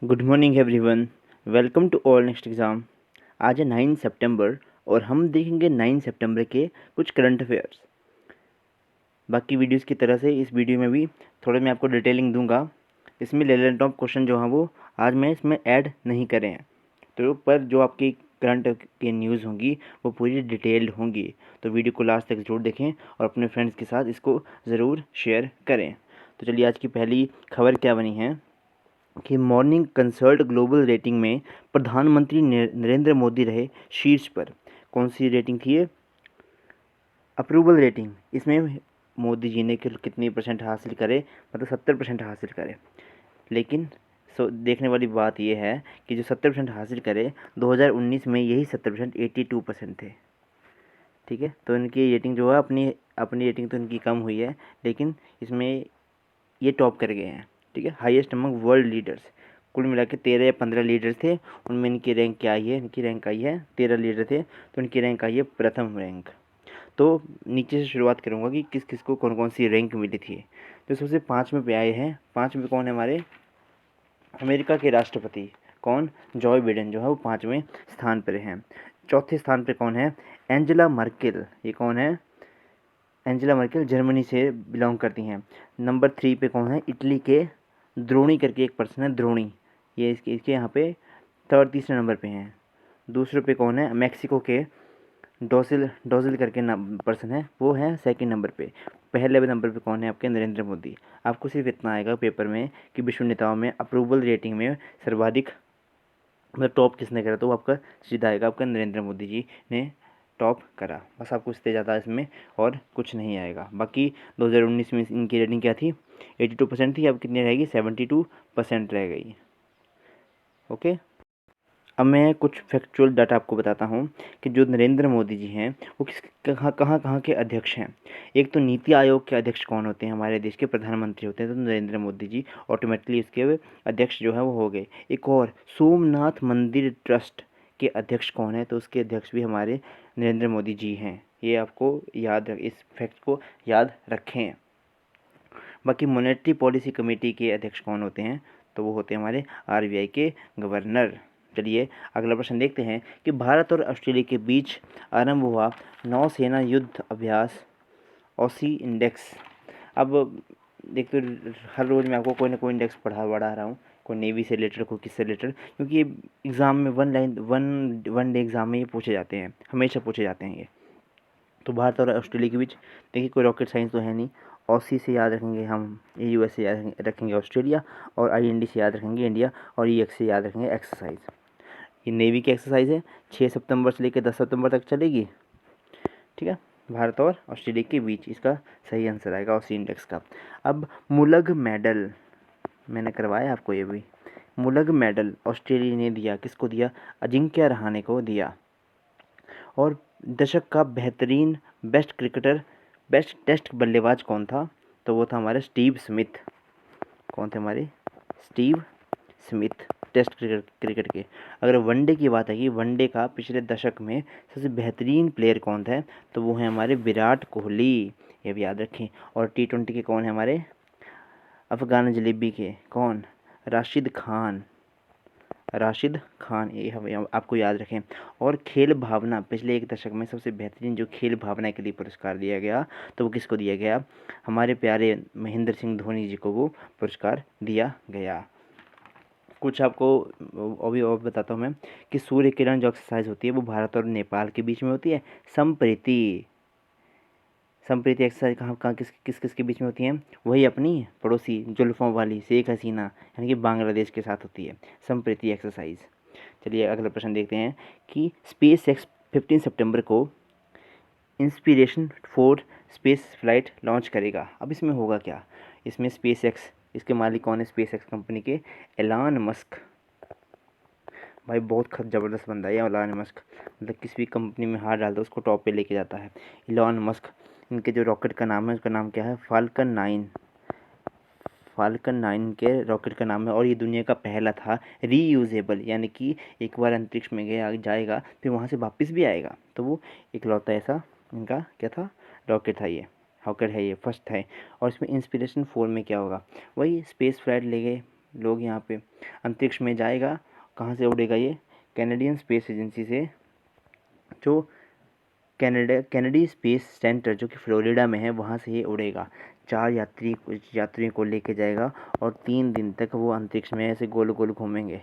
Good morning everyone. Welcome to all next exam. आज है 9 सितंबर और हम देखेंगे 9 सितंबर के कुछ करंट अफेयर्स। बाकी वीडियोस की तरह से इस वीडियो में भी थोड़ा मैं आपको डिटेलिंग दूंगा। इसमें लेवल टॉप क्वेश्चन जो हैं वो आज मैं इसमें ऐड नहीं करे हैं, तो पर जो आपकी करंट की न्यूज़ होंगी वो पूरी डिटेल्ड होंगी। तो वीडियो को लास्ट तक जरूर देखें और अपने फ्रेंड्स के साथ इसको ज़रूर शेयर करें। तो चलिए, आज की पहली खबर क्या बनी है कि मॉर्निंग कंसल्ट ग्लोबल रेटिंग में प्रधानमंत्री नरेंद्र मोदी रहे शीर्ष पर। कौन सी रेटिंग थी ये? Approval rating. इसमें मोदी जी ने कितनी परसेंट हासिल करे, मतलब 70% हासिल करे। लेकिन देखने वाली बात यह है कि जो 70% हासिल करे 2019 में यही 70% 82% थे। ठीक है, तो इनकी रेटिंग जो है अपनी अपनी रेटिंग तो इनकी कम हुई है, लेकिन इसमें ये टॉप कर गए हैं। ठीक है, हाईएस्ट अमंग वर्ल्ड लीडर्स। कुल मिला के 13 या 15 लीडर्स थे, उनमें इनकी रैंक क्या आई है? इनकी रैंक आई है 13 लीडर थे तो इनकी रैंक आई है प्रथम रैंक। तो नीचे से शुरुआत करूँगा कि किस किस को कौन कौन सी रैंक मिली थी। तो सबसे 5 में पे आए हैं। 5 में कौन है? हमारे अमेरिका के राष्ट्रपति कौन? जॉय बिडेन जो है वो 5वें स्थान पर हैं। चौथे स्थान पर कौन है? Angela Merkel. ये कौन है? एंजेला मर्केल जर्मनी से बिलोंग करती हैं। नंबर 3 पे कौन है? इटली के द्रोणी करके एक पर्सन है, द्रोणी। ये इसके यहाँ पे तीसरे नंबर पे हैं। दूसरे पे कौन है? मैक्सिको के डोसिल डोजिल करके पर्सन है, वो है सेकंड नंबर पे। पहले नंबर पे कौन है? आपके नरेंद्र मोदी। आपको सिर्फ इतना आएगा पेपर में कि विश्व नेताओं में अप्रूवल रेटिंग में सर्वाधिक मतलब टॉप किसने करा, तो वो आपका सीधा आएगा, आपका नरेंद्र मोदी जी ने टॉप करा। बस आपको इससे ज़्यादा इसमें और कुछ नहीं आएगा। बाकी 2019 में इनकी रेटिंग क्या थी? 82% थी। अब कितनी रहेगी? 72% रह गई। ओके, अब मैं कुछ फैक्चुअल डाटा आपको बताता हूँ कि जो नरेंद्र मोदी जी हैं वो कहाँ के अध्यक्ष हैं। एक तो नीति आयोग के अध्यक्ष कौन होते हैं? हमारे देश के प्रधानमंत्री होते हैं, तो नरेंद्र मोदी जी ऑटोमेटिकली इसके अध्यक्ष जो है वो हो गए। एक और सोमनाथ मंदिर ट्रस्ट के अध्यक्ष कौन है? तो उसके अध्यक्ष भी हमारे नरेंद्र मोदी जी हैं। ये आपको इस फैक्ट को याद रखें। बाकी मॉनेटरी पॉलिसी कमेटी के अध्यक्ष कौन होते हैं? तो वो होते हैं हमारे आरबीआई के गवर्नर। चलिए अगला प्रश्न देखते हैं कि भारत और ऑस्ट्रेलिया के बीच आरंभ हुआ नौसेना युद्ध अभ्यास ऑसी इंडेक्स। अब देखते हर रोज़ मैं आपको कोई ना कोई इंडेक्स बढ़ा रहा हूँ, कोई नेवी से रिलेटेड, कोई किससे रिलेटेड, क्योंकि ये एग्ज़ाम में वन डे एग्ज़ाम में ये पूछे जाते हैं, हमेशा पूछे जाते हैं ये। तो भारत और ऑस्ट्रेलिया के बीच देखिए कोई रॉकेट साइंस तो है नहीं। ऑसी से याद रखेंगे हम, यूएस से याद रखेंगे ऑस्ट्रेलिया, और आईएनडी से याद रखेंगे इंडिया, और ईएक्स से याद रखेंगे एक्सरसाइज। ये नेवी की एक्सरसाइज है, 6 सितंबर से लेकर 10 सितंबर तक चलेगी। ठीक है, भारत और ऑस्ट्रेलिया के बीच इसका सही आंसर आएगा ऑसी इंडेक्स का। अब मुलग मेडल मैंने करवाया आपको, ये भी मुलग मेडल ऑस्ट्रेलिया ने दिया। किसको दिया? अजिंक्य रहाणे को दिया। और दशक का बेहतरीन बेस्ट टेस्ट बल्लेबाज कौन था? तो वो था हमारे स्टीव स्मिथ। कौन थे हमारे? स्टीव स्मिथ, टेस्ट क्रिकेट के। अगर वनडे की बात है, वनडे का पिछले दशक में सबसे बेहतरीन प्लेयर कौन था? तो वो है हमारे विराट कोहली। ये भी याद रखें। और T20 के कौन है हमारे? अफगान जलेबी के कौन? राशिद खान, ये हम आपको याद रखें। और खेल भावना, पिछले एक दशक में सबसे बेहतरीन जो खेल भावना के लिए पुरस्कार दिया गया, तो वो किसको दिया गया? हमारे प्यारे महेंद्र सिंह धोनी जी को वो पुरस्कार दिया गया। कुछ आपको अभी और बताता हूँ मैं कि सूर्य किरण जो एक्सरसाइज होती है वो भारत और नेपाल के बीच में होती है। संप्रीति एक्सरसाइज कहाँ कहाँ किस किस के बीच में होती हैं? वही अपनी पड़ोसी जुल्फ़ों वाली शेख हसीना यानी कि बांग्लादेश के साथ होती है संप्रीति एक्सरसाइज। चलिए अगला प्रश्न देखते हैं कि स्पेस एक्स 15 सितंबर को इंस्पिरेशन 4 स्पेस फ्लाइट लॉन्च करेगा। अब इसमें होगा क्या? इसमें स्पेस एक्स, इसके मालिक कौन है? स्पेस एक्स कंपनी के एलान मस्क। भाई बहुत ज़बरदस्त बंदा है एलान मस्क, मतलब किसी भी कंपनी में हाथ डाल दो उसको टॉप पे लेके जाता है एलान मस्क। इनके जो रॉकेट का नाम है उसका नाम क्या है? फाल्कन 9 के रॉकेट का नाम है। और ये दुनिया का पहला था रीयूजेबल, यानी कि एक बार अंतरिक्ष में जाएगा फिर वहाँ से वापस भी आएगा। तो वो इकलौता ऐसा इनका क्या था? रॉकेट था ये, फर्स्ट है। और इसमें इंस्पिरेशन 4 में क्या होगा? वही स्पेस फ्लाइट ले गए लोग यहाँ पे अंतरिक्ष में जाएगा। कहाँ से उड़ेगा ये? कैनेडियन स्पेस एजेंसी से, जो कैनेडी स्पेस सेंटर जो कि फ्लोरिडा में है, वहाँ से ये उड़ेगा। 4 यात्रियों को लेके जाएगा और 3 दिन तक वो अंतरिक्ष में ऐसे गोल गोल घूमेंगे।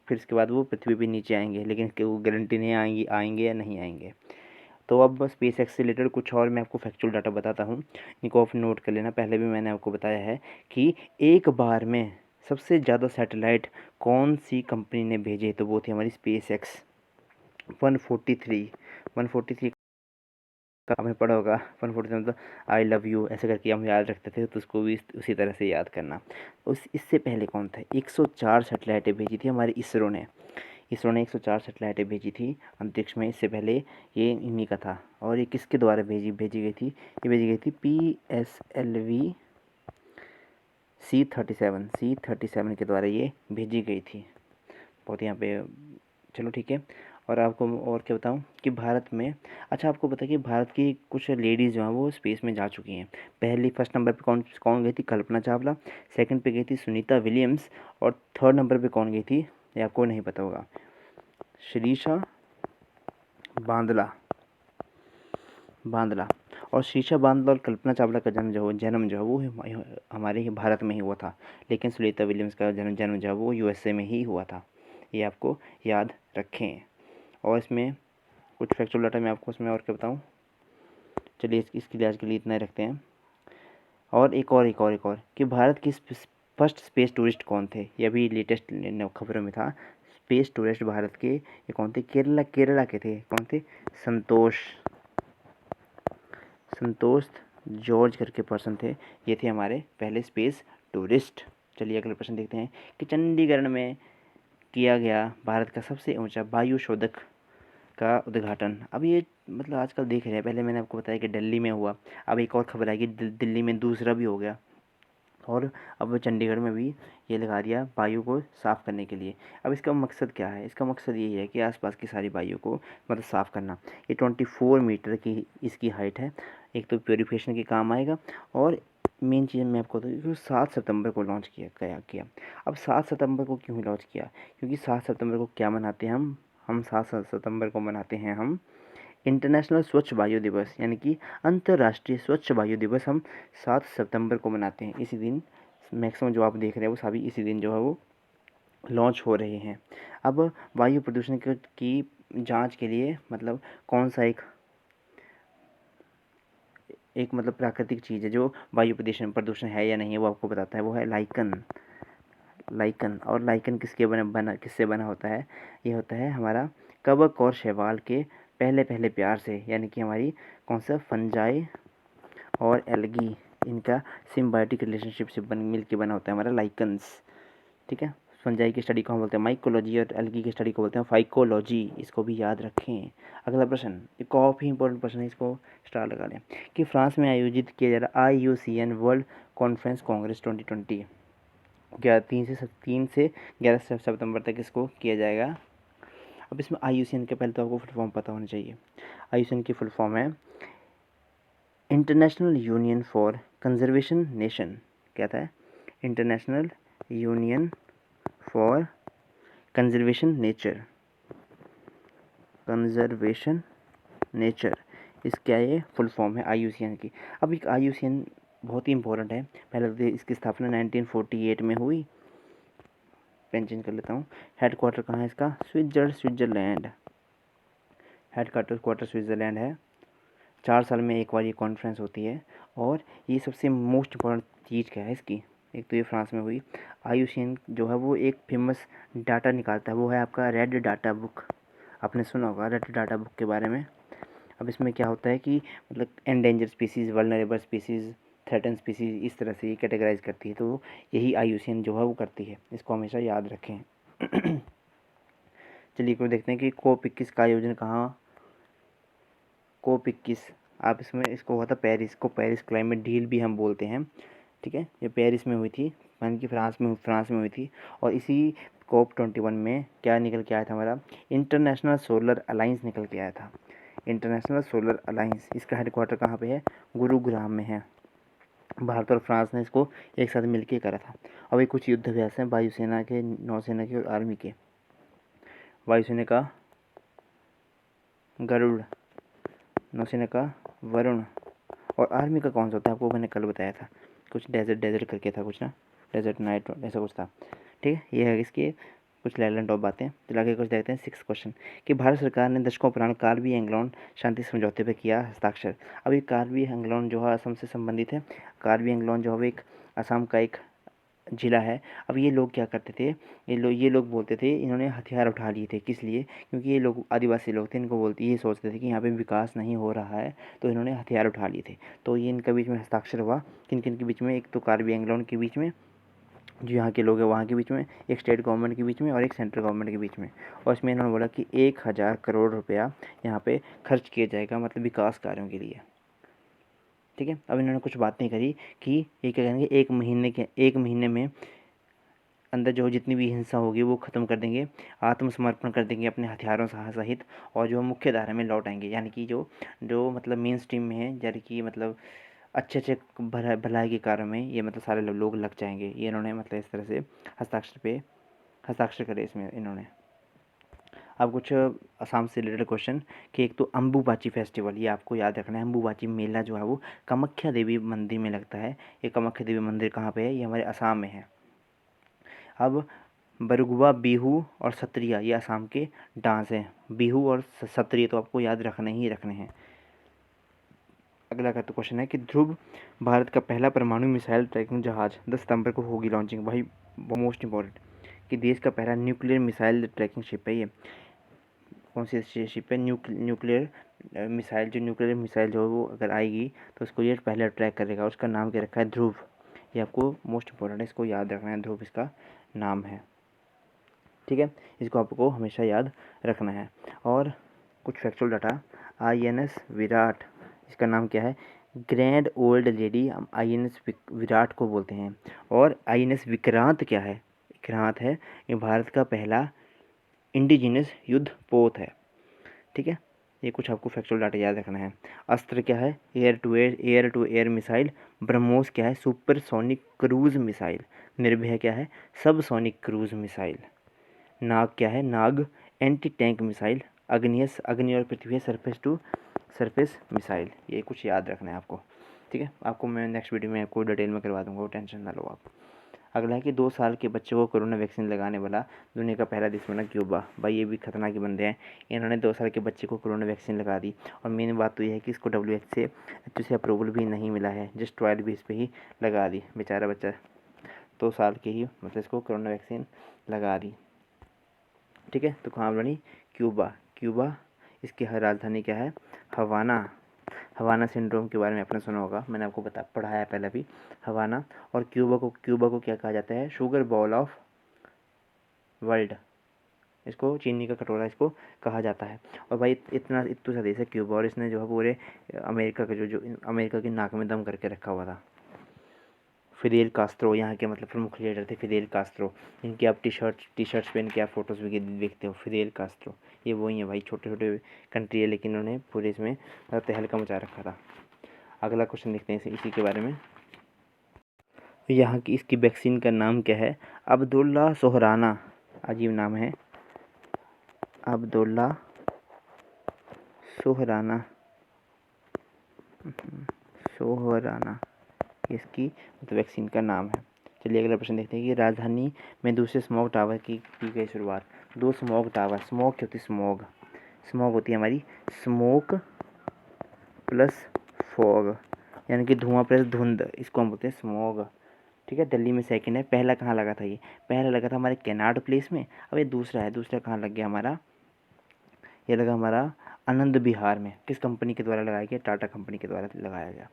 फिर इसके बाद वो पृथ्वी पे नीचे आएंगे, लेकिन वो गारंटी नहीं आएंगे या नहीं आएंगे। तो अब स्पेस एक्स से रिलेटेड कुछ और मैं आपको फैक्चुअल डाटा बताता हूँ, इनको आप नोट कर लेना। पहले भी मैंने आपको बताया है कि एक बार में सबसे ज़्यादा सैटेलाइट कौन सी कंपनी ने भेजे, तो वो थी हमारी स्पेस एक्स। 143 का आपने पढ़ा होगा। 143 मतलब आई लव यू ऐसे करके हम याद रखते थे, तो उसको भी उसी तरह से याद करना। इससे पहले कौन था? 104 सैटेलाइटें भेजी थी हमारे इसरो ने। 104 सैटेलाइटें भेजी थी अंतरिक्ष में। इससे पहले ये इन्हीं का था। और ये किसके द्वारा भेजी गई थी? ये भेजी गई थी PSLV C-37 के द्वारा ये भेजी गई थी। बहुत यहाँ पे, चलो ठीक है। और आपको और क्या बताऊँ कि भारत में, अच्छा आपको पता है कि भारत की कुछ लेडीज़ जो हैं वो स्पेस में जा चुकी हैं। फर्स्ट नंबर पे कौन कौन गई थी? कल्पना चावला। सेकंड पे गई थी सुनीता विलियम्स। और थर्ड नंबर पे कौन गई थी? ये आपको नहीं पता होगा, शिरीषा बांदला। और शीशा बांदल और कल्पना चावला का जन्म जो है वो हमारे ही भारत में ही हुआ था। लेकिन सुनीता विलियम्स का जन्म जो है वो USA में ही हुआ था। ये आपको याद रखें। और इसमें कुछ फैक्चुअल डाटा मैं आपको उसमें और क्या बताऊँ। चलिए इसके लिए आज के लिए इतना ही रखते हैं। और एक और कि भारत की फर्स्ट स्पेस टूरिस्ट कौन थे? ये अभी लेटेस्ट खबरों में था। स्पेस टूरिस्ट भारत के ये कौन थे? केरला के थे। कौन थे? संतोष जॉर्ज करके पर्सन थे। ये थे हमारे पहले स्पेस टूरिस्ट। चलिए अगले प्रश्न देखते हैं कि चंडीगढ़ में किया गया भारत का सबसे ऊंचा वायु शोधक का उद्घाटन। अब ये मतलब आजकल देख रहे हैं, पहले मैंने आपको बताया कि दिल्ली में हुआ, अब एक और खबर आई कि दिल्ली में दूसरा भी हो गया। और अब चंडीगढ़ में भी ये लगा दिया वायु को साफ़ करने के लिए। अब इसका मकसद क्या है? इसका मकसद यही है कि आसपास की सारी वायु को मतलब साफ़ करना। ये 24 मीटर की इसकी हाइट है। एक तो प्योरीफिकेशन के काम आएगा, और मेन चीज़ मैं आपको बताऊँ कि 7 सितंबर को लॉन्च किया। अब 7 सितंबर को क्यों लॉन्च किया? क्योंकि 7 सितंबर को क्या मनाते हैं हम 7 सितंबर को मनाते हैं हम इंटरनेशनल स्वच्छ वायु दिवस, यानी कि अंतर्राष्ट्रीय स्वच्छ वायु दिवस हम 7 सितंबर को मनाते हैं। इसी दिन मैक्सिमम जो आप देख रहे हैं वो सभी इसी दिन जो है वो लॉन्च हो रहे हैं। अब वायु प्रदूषण की जांच के लिए मतलब कौन सा एक मतलब प्राकृतिक चीज़ है जो वायु प्रदूषण है या नहीं है वो आपको बताता है, वो है लाइकन। और लाइकन किससे बना होता है? ये होता है हमारा कवक और शैवाल के पहले प्यार से, यानी कि हमारी कौन सा फंजाई और एल्गी, इनका सिम्बायोटिक रिलेशनशिप से मिल के बना होता है हमारा लाइकन्स। ठीक है। फंजाई की स्टडी को हम बोलते हैं माइकोलॉजी, और एल्गी की स्टडी को बोलते हैं फाइकोलॉजी। इसको भी याद रखें। अगला प्रश्न एक काफ़ी इंपॉर्टेंट प्रश्न है, इसको स्टार लगा लें कि फ्रांस में आयोजित किया जा रहा IUCN वर्ल्ड कॉन्फ्रेंस कांग्रेस 2020 3 से 11 सितंबर तक इसको किया जाएगा। अब इसमें IUCN के पहले तो आपको फुल फॉर्म पता होना चाहिए। IUCN की फुल फॉर्म है international union for conservation nation. क्या था? International union for conservation nature. इसका ये फुल फॉर्म है IUCN की। अब एक IUCN बहुत ही इंपॉर्टेंट है। पहले तो इसकी स्थापना 1948 में हुई। पेन चेंज कर लेता हूँ। हेड क्वार्टर कहाँ है इसका? स्विट्ज़रलैंड। हेड क्वार्टर स्विट्ज़रलैंड है। 4 साल में एक बार ये कॉन्फ्रेंस होती है। और ये सबसे मोस्ट इम्पॉर्टेंट चीज़ क्या है इसकी? एक तो ये फ्रांस में हुई। IUCN जो है वो एक फेमस डाटा निकालता है, वो है आपका रेड डाटा बुक। आपने सुना होगा रेड डाटा बुक के बारे में। अब इसमें क्या होता है कि मतलब endanger species, vulnerable species, threaten species, इस तरह से ये कैटेगराइज करती है। तो यही IUCN जो है वो करती है। इसको हमेशा याद रखें। चलिए को देखते हैं कि COP21 का आयोजन कहाँ। COP21 आप इसमें इसको हुआ था पेरिस को, पेरिस क्लाइमेट डील भी हम बोलते हैं। ठीक है। ये पेरिस में हुई थी, यानी कि फ्रांस में हुई थी। और इसी COP21 में क्या निकल के आया था हमारा? इंटरनेशनल सोलर अलाइंस निकल के आया था। इंटरनेशनल सोलर अलाइंस, इसका हेड क्वार्टर कहाँ पे है? गुरुग्राम में है। भारत और फ्रांस ने इसको एक साथ मिलकर करा था। अब ये कुछ युद्ध अभ्यास हैं वायुसेना के, नौसेना के और आर्मी के। वायुसेना का गरुड़, नौसेना का वरुण, और आर्मी का कौन सा होता है आपको मैंने कल बताया था, कुछ डेजर्ट डेजर्ट करके था कुछ ना, डेजर्ट नाइट ऐसा कुछ था। ठीक है, ये है इसके कुछ लैंड टॉप बातें। तो आगे कुछ देखते हैं 6 क्वेश्चन कि भारत सरकार ने दशकों पुराण कार्बी एंग्लोन शांति समझौते पर किया हस्ताक्षर। अब ये कार्बी एंग्लोन जो है असम से संबंधित है। कार्बी एंग्लोन जो है एक असम का एक जिला है। अब ये लोग क्या करते थे, ये लोग बोलते थे इन्होंने हथियार उठा लिए थे, किस लिए, क्योंकि ये लोग आदिवासी लोग थे, इनको बोलते ये सोचते थे कि यहाँ पे विकास नहीं हो रहा है, तो इन्होंने हथियार उठा लिए थे। तो ये इनके बीच में हस्ताक्षर हुआ, किन किन के बीच में, एक तो कार्बी एंग्लोन के बीच में जो यहाँ के लोग हैं वहाँ के बीच में, एक स्टेट गवर्नमेंट के बीच में और एक सेंट्रल गवर्नमेंट के बीच में। और इसमें इन्होंने बोला कि 1000 करोड़ रुपया यहाँ पे खर्च किया जाएगा, मतलब विकास कार्यों के लिए। ठीक है, अब इन्होंने कुछ बातें करी कि ये क्या करेंगे, एक महीने में अंदर जो जितनी भी हिंसा होगी वो ख़त्म कर देंगे, आत्मसमर्पण कर देंगे अपने हथियारों सहित, और जो मुख्य धारा में लौट आएंगे, यानी कि जो जो मतलब मेन स्ट्रीम में है, यानी कि मतलब अच्छे अच्छे भलाई के कार्यों में ये मतलब सारे लोग लग जाएंगे। ये इन्होंने मतलब इस तरह से हस्ताक्षर करे इसमें इन्होंने। अब कुछ असम से रिलेटेड क्वेश्चन कि एक तो अम्बुबाची फेस्टिवल, ये आपको याद रखना है। अम्बुबाची मेला जो है वो कामाख्या देवी मंदिर में लगता है। ये कामाख्या देवी मंदिर कहाँ पे है, ये हमारे असम में है। अब बरगुआ, बिहू और सत्रिया ये असम के डांस हैं। बिहू और सत्रिया तो आपको याद रखने ही रखने हैं। अगला का तो क्वेश्चन है कि ध्रुव भारत का पहला परमाणु मिसाइल ट्रैकिंग जहाज 10 सितंबर को होगी लॉन्चिंग। भाई मोस्ट इंपॉर्टेंट कि देश का पहला न्यूक्लियर मिसाइल ट्रैकिंग शिप है ये। कौन सी शिप है, न्यूक्लियर मिसाइल, जो न्यूक्लियर मिसाइल जो वो अगर आएगी तो उसको ये पहले ट्रैक करेगा। उसका नाम क्या रखा है, ध्रुव। ये आपको मोस्ट इंपॉर्टेंट है, इसको याद रखना है, ध्रुव इसका नाम है। ठीक है, इसको आपको हमेशा याद रखना है। और कुछ फैक्चुअल डाटा, INS विराट, इसका नाम क्या है, ग्रैंड ओल्ड लेडी, हम INS विराट को बोलते हैं। और INS विक्रांत क्या है, विक्रांत है ये भारत का पहला इंडिजिनस युद्ध पोत है। ठीक है, ये कुछ आपको फैक्चुअल डाटा याद रखना है। अस्त्र क्या है, air to air missile. BrahMos क्या है, सुपर सोनिक क्रूज मिसाइल। निर्भय क्या है, सब सोनिक क्रूज मिसाइल। नाग क्या है, नाग एंटी टैंक मिसाइल। अग्नि और पृथ्वी सरफेस टू सरफेस मिसाइल। ये कुछ याद रखना है आपको। ठीक है, आपको मैं नेक्स्ट वीडियो में आपको डिटेल में करवा दूंगा, वो टेंशन ना लो आप। अगला है कि 2 साल के बच्चे को कोरोना वैक्सीन लगाने वाला दुनिया का पहला देश बना क्यूबा। भाई ये भी खतरनाक ही बंदे हैं, इन्होंने 2 साल के बच्चे को कोरोना वैक्सीन लगा दी। और मेन बात तो ये है कि इसको WHO से अप्रूवल भी नहीं मिला है, जस्ट ट्रायल बेस पे ही लगा दी। बेचारा बच्चा 2 साल के ही मतलब इसको कोरोना वैक्सीन लगा दी। ठीक है, तो कहाँ बनी, क्यूबा। क्यूबा, इसकी राजधानी क्या है, हवाना। हवाना सिंड्रोम के बारे में आपने सुना होगा, मैंने आपको पढ़ाया है पहले भी, हवाना। और क्यूबा को क्या कहा जाता है, शुगर बॉल ऑफ वर्ल्ड, इसको चीनी का कटोरा इसको कहा जाता है। और भाई इतना सा देश है क्यूबा, और इसने जो है पूरे अमेरिका के जो अमेरिका की नाक में दम करके रखा हुआ था। फिदेल कास्त्रो यहाँ के मतलब प्रमुख लीडर थे, फिदेल कास्त्रो। इनकी आप टी शर्ट्स पहन के आप फोटोज़ भी देखते हो, फिदेल कास्त्रो ये वही है भाई। छोटे छोटे कंट्री है लेकिन उन्होंने पूरे इसमें तहलका मचा रखा था। अगला क्वेश्चन देखते हैं इसी के बारे में। यहाँ की इसकी वैक्सीन का नाम क्या है, अब्दुल्ला सोहराना, अजीब नाम है, अब्दुल्ला सोहराना, सोहराना इसकी मतलब वैक्सीन का नाम है। चलिए अगला प्रश्न देखते हैं कि राजधानी में दूसरे स्मॉग टावर की गई शुरुआत। 2 स्मॉग टावर, स्मॉग क्या होती है, स्मॉग होती है हमारी स्मोक प्लस फॉग, यानी कि धुआं प्लस धुंध, इसको हम बोलते हैं स्मॉग। ठीक है, दिल्ली में सेकंड है। पहला कहाँ लगा था, ये पहला लगा था हमारे कैनाड प्लेस में। अब ये दूसरा है, दूसरा कहाँ लग गया हमारा, ये लगा हमारा आनंद विहार में। किस कंपनी के द्वारा लगाया गया, टाटा कंपनी के द्वारा लगाया गया।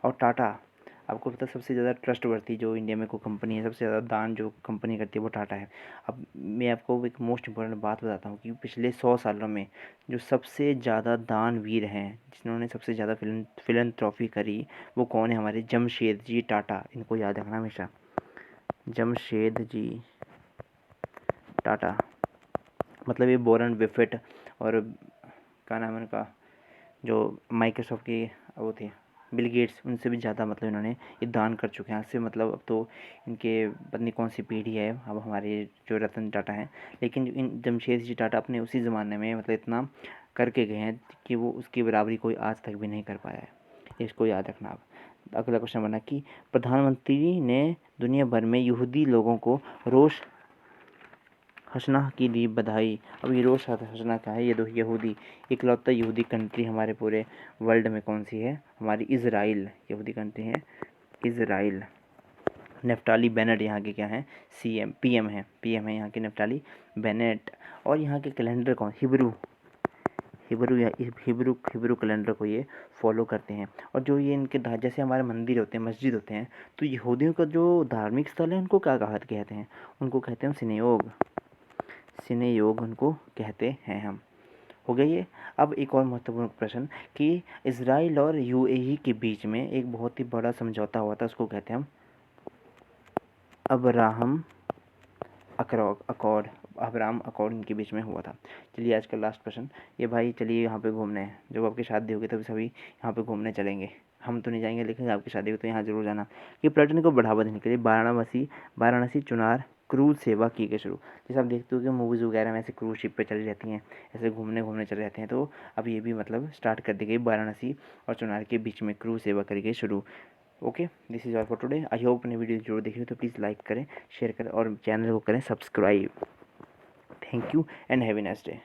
और टाटा आपको पता है सबसे ज़्यादा ट्रस्टवर्थी जो इंडिया में कोई कंपनी है, सबसे ज़्यादा दान जो कंपनी करती है वो टाटा है। अब मैं आपको एक मोस्ट इम्पोर्टेंट बात बताता हूँ कि पिछले 100 सालों में जो सबसे ज़्यादा दानवीर हैं, जिन्होंने सबसे ज़्यादा फिलंथ्रॉपी करी, वो कौन है, हमारे जमशेद जी टाटा। इनको याद रखना हमेशा, जमशेद जी टाटा। मतलब ये वॉरेन बफेट और क्या नाम है उनका, जो माइक्रोसॉफ्ट की वो थे, बिल गेट्स, उनसे भी ज़्यादा मतलब इन्होंने ये दान कर चुके हैं। आज से मतलब अब तो इनके पता नहीं कौन सी पीढ़ी है अब हमारे जो रतन टाटा हैं, लेकिन इन जमशेद जी टाटा अपने उसी ज़माने में मतलब इतना करके गए हैं कि वो उसकी बराबरी कोई आज तक भी नहीं कर पाया है। इसको याद रखना आप। अगला क्वेश्चन बना कि प्रधानमंत्री ने दुनिया भर में यहूदी लोगों को रोश हसना की दी बधाई। अब ये रोश हसना क्या है? ये दो यहूदी, इकलौता यहूदी कंट्री हमारे पूरे वर्ल्ड में कौन सी है? हमारी इज़राइल यहूदी कंट्री है, इज़राइल। नेफ्टाली बेनेट यहाँ के क्या हैं? सीएम, पीएम है, पीएम है यहाँ के नेफ्टाली बेनेट। और यहाँ के कैलेंडर कौन? हिब्रू, हिब्रू या हिब्रू हिब्रू कैलेंडर को ये फॉलो करते हैं। और जो ये इनके जैसे हमारे मंदिर होते हैं, मस्जिद होते हैं, तो यहूदियों का जो धार्मिक स्थल है उनको क्या कहते हैं? उनको कहते हैं सिनेगोग, सिनेगोग उनको कहते हैं हम। हो गया ये। अब एक और महत्वपूर्ण प्रश्न कि इज़राइल और यूएई के बीच में एक बहुत ही बड़ा समझौता हुआ था, उसको कहते हैं हम अब्राहम अकॉर्ड, अब्राहम अकॉर्ड इनके बीच में हुआ था। चलिए आज का लास्ट प्रश्न, ये भाई चलिए यहाँ पे घूमने हैं, जब आपकी शादी होगी तभी सभी यहाँ पे घूमने चलेंगे। हम तो नहीं जाएंगे, लेकिन आपकी शादी हो तो यहाँ जरूर जाना। कि पर्यटन को बढ़ावा देने के लिए वाराणसी चुनार क्रूज सेवा की गई शुरू। जैसे आप देखते हो कि मूवीज़ वगैरह में ऐसे क्रूज शिप पे चली रहती हैं, ऐसे घूमने चले रहते हैं, तो अब ये भी मतलब स्टार्ट कर दी गई, वाराणसी और चुनार के बीच में क्रूज सेवा करी गई शुरू। Okay, this is all for today. I hope अपने वीडियो जरूर देखिए, तो प्लीज़ लाइक करें, शेयर करें और चैनल को करें subscribe. Thank you and have a nice day.